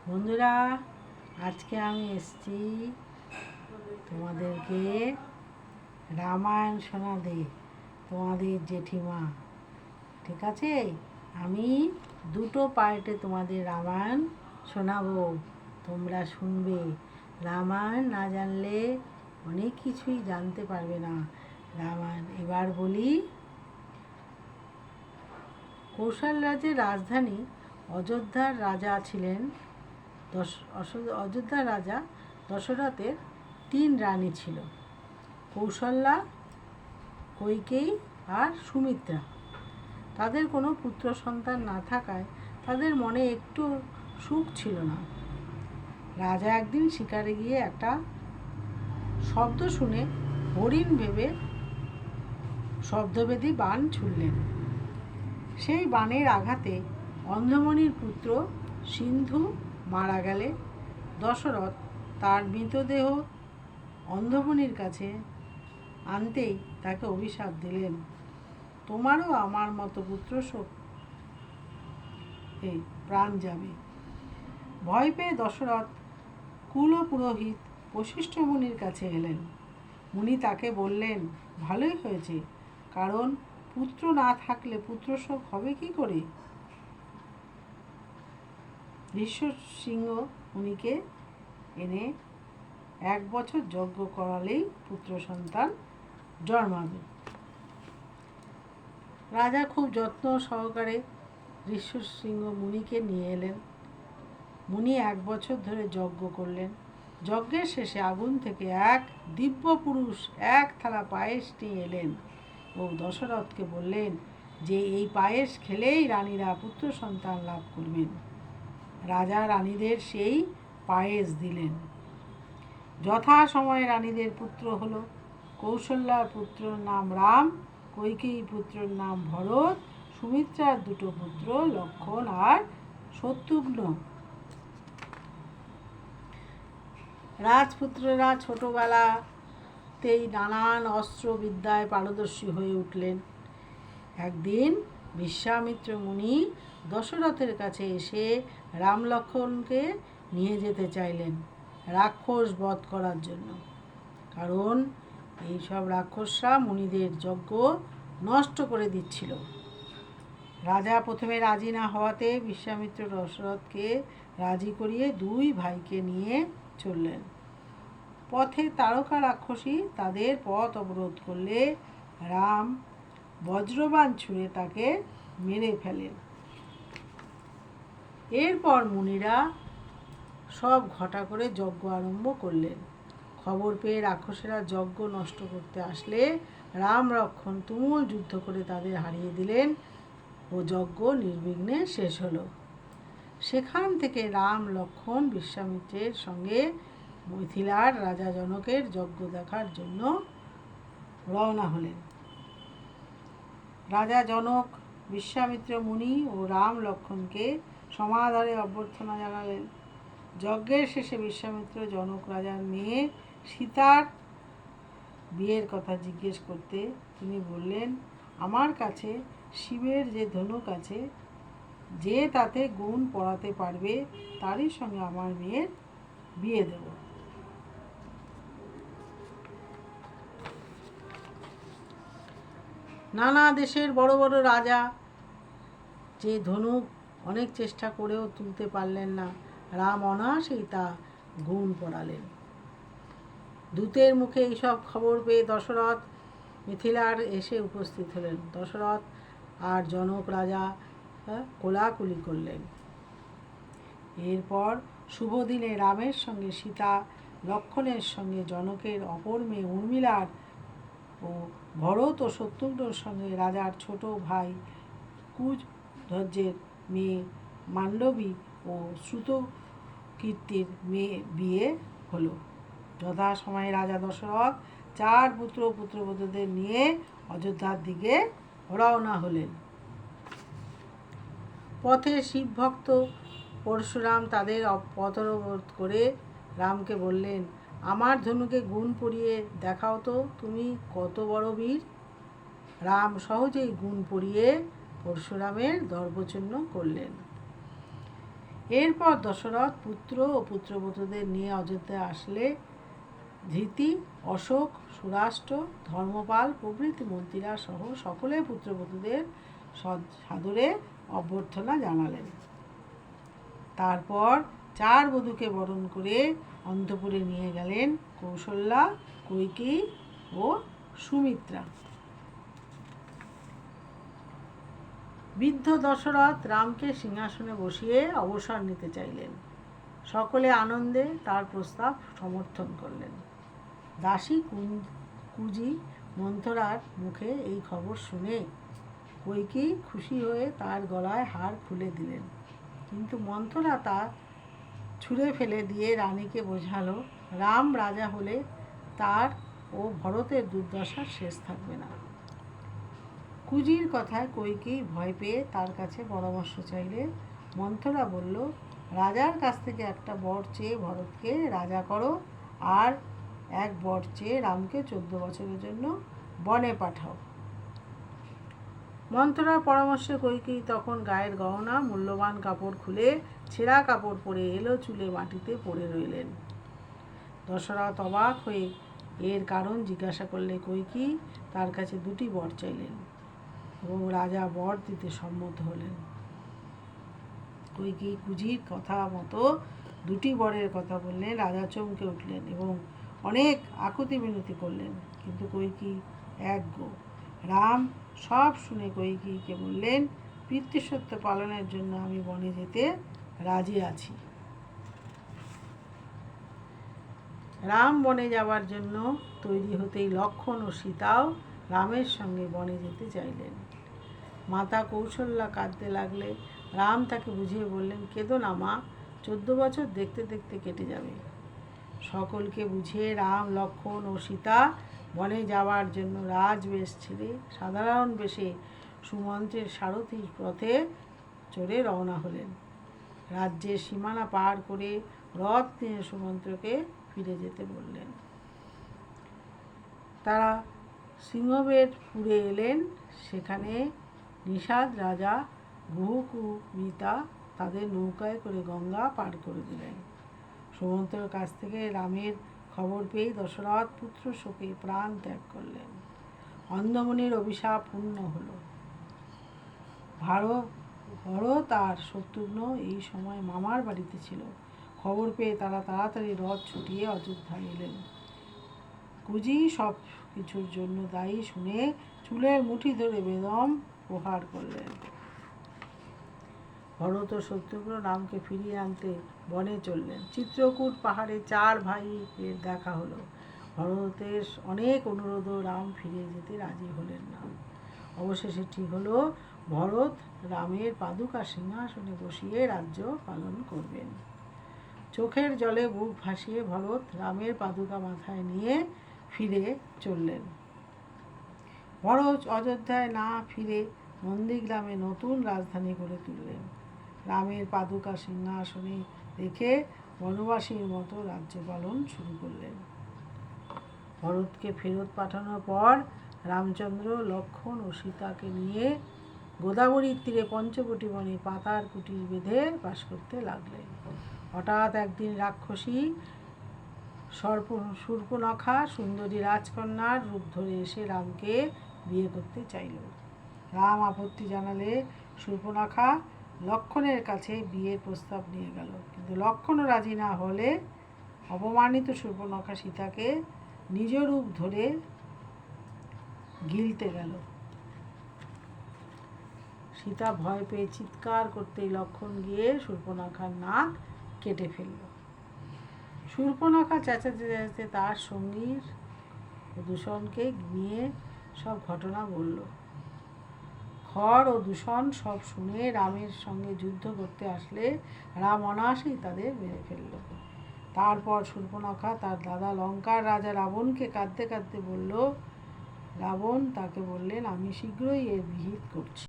বন্ধুরা, আজকে আমি এসেছি তোমাদেরকে রামায়ণ শোনাতে। তোমাদের জেঠিমা, ঠিক আছে? আমি দুটো পার্টে তোমাদের রামায়ণ শোনাবো, তোমরা শুনবে। রামায়ণ না জানলে অনেক কিছুই জানতে পারবে না। রামায়ণ এবার বলি। কৌশল রাজ্যের রাজধানী অযোধ্যার রাজা ছিলেন অযোধ্যার রাজা দশরথের 3 রানী ছিল: কৌশল্যা, কইকেয়ী আর সুমিত্রা। তাদের কোনো পুত্র সন্তান না থাকায় তাদের মনে একটু সুখ ছিল না। রাজা একদিন শিকারে গিয়ে একটা শব্দ শুনে হরিণ ভেবে শব্দভেদী বাণ ছুড়লেন। সেই বাণের আঘাতে অন্ধমণির পুত্র সিন্ধু মারা গেলে দশরথ তার মৃতদেহ অন্ধমণির কাছে আনতেই তাকে অভিশাপ দিলেন, তোমারও আমার মতো পুত্র শোক প্রাণ যাবে। ভয় পেয়ে দশরথ কুল পুরোহিত বশিষ্ঠ মুনির কাছে এলেন। মুনি তাকে বললেন, ভালোই হয়েছে, কারণ পুত্র না থাকলে পুত্র শোক হবে কি করে? ঋষ্যশৃঙ্গ মুনিকে এনে 1 বছর যজ্ঞ করালেই পুত্র সন্তান জন্মাবে। রাজা খুব যত্ন সহকারে ঋষ্যশৃঙ্গ মুনিকে নিয়ে এলেন। মুনি 1 বছর ধরে যজ্ঞ করলেন। যজ্ঞের শেষে আগুন থেকে এক দিব্য পুরুষ 1 থালা পায়েস নিয়ে এলেন ও দশরথকে বললেন যে এই পায়েস খেলেই রানীরা পুত্র সন্তান লাভ করবেন। রাজা রানীদের সেই পায়েস দিলেন। যথা সময়ে রানীদের পুত্র হলো। কৌশল্যার পুত্রের নাম রাম, কইকেয়ী পুত্রের নাম ভরত, সুমিত্রার 2 পুত্র লক্ষণ আর শত্রুঘ্ন। রাজপুত্ররা ছোটবেলাতেই নানান অস্ত্র বিদ্যায় পারদর্শী হয়ে উঠলেন। একদিন বিশ্বামিত্র মুনি দশরথের কাছে এসে রাম লক্ষণকে নিয়ে যেতে চাইলেন রাক্ষস বধ করার জন্য, কারণ এইসব রাক্ষসরা মুনিদের যজ্ঞ নষ্ট করে দিচ্ছিল। রাজা প্রথমে রাজি না হওয়াতে বিশ্বামিত্র দশরথকে রাজি করিয়ে 2 ভাইকে নিয়ে চললেন। পথে তারকা রাক্ষসী তাদের পথ অবরোধ করলে রাম বজ্রবাণ ছুঁড়ে তাকে মেরে ফেলেন। এরপর মুনিরা সব ঘটা করে যজ্ঞ আরম্ভ করলেন। খবর পেয়ে রাক্ষসেরা যজ্ঞ নষ্ট করতে আসলে রাম লক্ষণ তুমুল যুদ্ধ করে তাদের হারিয়ে দিলেন ও যজ্ঞ নির্বিঘ্নে শেষ হলো। সেখান থেকে রাম লক্ষণ বিশ্বামিত্রের সঙ্গে মিথিলার রাজা জনকের যজ্ঞ দেখার জন্য রওনা হলেন। রাজা জনক বিশ্বামিত্র মুনি ও রাম লক্ষণকে সমাদরে অভ্যর্থনা জানালেন। যজ্ঞের শেষে বিশ্বামিত্র জনক রাজার মেয়ে সীতার বিয়ের কথা জিজ্ঞেস করতে তিনি বললেন, আমার কাছে শিবের যে ধনুক আছে, যে তাতে গুণ পড়াতে পারবে তারই সঙ্গে আমার মেয়ের বিয়ে দেব। নানা দেশের বড় বড় রাজা যে ধনুক অনেক চেষ্টা করেও তুলতে পারলেন না, রাম অনায়াসেই তা গুণ পড়ালেন। দূতের মুখে এইসব খবর পেয়ে দশরথ মিথিলার এসে উপস্থিত হলেন। দশরথ আর জনক রাজা কোলাকুলি করলেন। এরপর শুভ দিনে রামের সঙ্গে সীতা, লক্ষণের সঙ্গে জনকের অপর মেয়ে উর্মিলার ও ভরত ও শত্রুঘ্নর সঙ্গে রাজার ছোট ভাই কুচধ্বজের মেয়ে মান্ডবী ও শ্রুতকীর্তির মেয়ে বিয়ে হলো। যথাসময়ে রাজা দশরথ 4 পুত্র পুত্রবধূদের নিয়ে অযোধ্যার দিকে রওনা হলেন। পথে শিবভক্ত পরশুরাম তাদের পথরোধ করে রামকে বললেন, আমার ধনুকে গুণ পরিয়ে দেখাও তো তুমি কত বড় বীর। রাম সহজেই গুণ পরিয়ে পরশুরামের দর্পচূর্ণ করলেন। এরপর দশরথ পুত্র ও পুত্রবধূদের নিয়ে অযোধ্যায় আসলে ধৃতি, অশোক, সুরাষ্ট্র, ধর্মপাল প্রভৃতি মন্ত্রীরা সহ সকলে পুত্রবধূদের সাদরে অভ্যর্থনা জানালেন। তারপর 4 বধূকে বরণ করে অন্তঃপুরে নিয়ে গেলেন কৌশল্যা, কইকেয়ী ও সুমিত্রা। বৃদ্ধ দশরথ রামকে সিংহাসনে বসিয়ে অবসর নিতে চাইলেন। সকলে আনন্দে তার প্রস্তাব সমর্থন করলেন। দাসী কুজি মন্থরার মুখে এই খবর শুনে কইকেয়ী খুশি হয়ে তার গলায় হার খুলে দিলেন, কিন্তু মন্থরা তা ছুঁড়ে ফেলে দিয়ে রানীকে বোঝালো রাম রাজা হলে তার ও ভরতের দুর্দশার শেষ থাকবে না। কুজির কথায় কইকেয়ী ভয় পেয়ে তার কাছে পরামর্শ চাইলে মন্থরা বলল, রাজার কাছ থেকে একটা বর চেয়ে ভরতকে রাজা করো, আর এক বর চেয়ে রামকে 14 বছরের জন্য বনে পাঠাও। মন্থরার পরামর্শে কইকেয়ী তখন গায়ের গহনা, মূল্যবান কাপড় খুলে ছেঁড়া কাপড় পরে এলো চুলে মাটিতে পড়ে রইলেন। দশরথ অবাক হয়ে এর কারণ জিজ্ঞাসা করলে কইকেয়ী তার কাছে 2টি বর চাইলেন এবং রাজা বর দিতে সম্মত হলেন। কইকেয়ী কুজির কথা মতো 2টি বরের কথা বললেন। রাজা চমকে উঠলেন এবং অনেক আকুতি মিনতি করলেন, কিন্তু কইকেয়ী একগো। রাম সব শুনে কইকেয়ীকে বললেন, পিতৃসত্য পালনের জন্য আমি বনে যেতে রাজি আছি। রাম বনে যাওয়ার জন্য তৈরি হতেই লক্ষ্মণ ও সীতাও রামের সঙ্গে বনে যেতে চাইলেন। মাতা কৌশল্যা কাঁদতে লাগলে রাম তাকে বুঝিয়ে বললেন, কেঁদো না মা, 14 বছর দেখতে দেখতে কেটে যাবে। সকলকে বুঝিয়ে রাম, লক্ষ্মণ ও সীতা বনে যাওয়ার জন্য রাজবেশ ছেড়ে সাধারণ বেশে সুমন্ত্রের সারথির পথে চড়ে রওনা হলেন। রাজ্যের সীমানা পার করে রথ নিয়ে সুমন্ত্রকে ফিরে যেতে বললেন। তারা সিংহবেরপুরে এলেন। সেখানে নিষাদ রাজা গুহকুমিতা তাদের নৌকায় করে গঙ্গা পার করে দিলেন। সুমন্ত্রের কাছ থেকে রামের খবর পেয়ে দশরথ পুত্র শোকে প্রাণ ত্যাগ করলেন। অন্ধমুনির অভিশাপ পূর্ণ হল। ভরত আর শত্রুঘ্ন এই সময় মামার বাড়িতে ছিল। খবর পেয়ে তারা তাড়াতাড়ি রথ ছুটিয়ে অযোধ্যায় এলেন। কুজি সব কিছুর জন্য দায়ী শুনে চুলের মুঠি ধরে বেদম প্রহার করলেন। ভরত ও শত্রুঘ্ন রামকে ফিরিয়ে আনতে বনে চললেন। চিত্রকূট পাহাড়ে 4 ভাইয়ের দেখা হলো। ভরতের অনেক অনুরোধও রাম ফিরে যেতে রাজি হলেন না। অবশেষে ঠিক হলো ভরত রামের পাদুকা সিংহাসনে বসিয়ে রাজ্য পালন করবেন। চোখের জলে বুক ভাসিয়ে ভরত রামের পাদুকা মাথায় নিয়ে ফিরে চললেন। ভরত অযোধ্যায় না ফিরে নন্দীগ্রামে নতুন রাজধানী গড়ে তুললেন। রামের পাদুকা সিংহাসনে রেখে বনবাসীর মতো রাজ্য পালন শুরু করলেন। ভরতকে ফেরত পাঠানোর পর রামচন্দ্র, লক্ষ্মণ ও সীতাকে নিয়ে গোদাবরীর তীরে পঞ্চবটি বনে পাতার কুটির বেঁধে বাস করতে লাগলেন। হঠাৎ একদিন রাক্ষসী শূর্পণখা সুন্দরী রাজকন্যার রূপ ধরে এসে রামকে বিয়ে করতে চাইল। রাম আপত্তি জানালে শূর্পণখা লক্ষ্মণের কাছে বিয়ের প্রস্তাব নিয়ে গেল, কিন্তু লক্ষ্মণও রাজি না হলে অপমানিত শূর্পণখা সীতাকে নিজ রূপ ধরে গিলতে গেল। সীতা ভয় পেয়ে চিৎকার করতেই লক্ষ্মণ গিয়ে শূর্পণখার নাক কেটে ফেলল। শূর্পণখা চেঁচাতে চেঁচাতে তার সঙ্গীর দূষণকে নিয়ে সব ঘটনা বলল। খর ও দূষণ সব শুনে রামের সঙ্গে যুদ্ধ করতে আসলে রাম অনায়াসেই তাদের মেরে ফেলল। তারপর শূর্পণখা তার দাদা লঙ্কার রাজা রাবণকে কাঁদতে কাঁদতে বলল। রাবণ তাকে বললেন, আমি শীঘ্রই এর বিহিত করছি।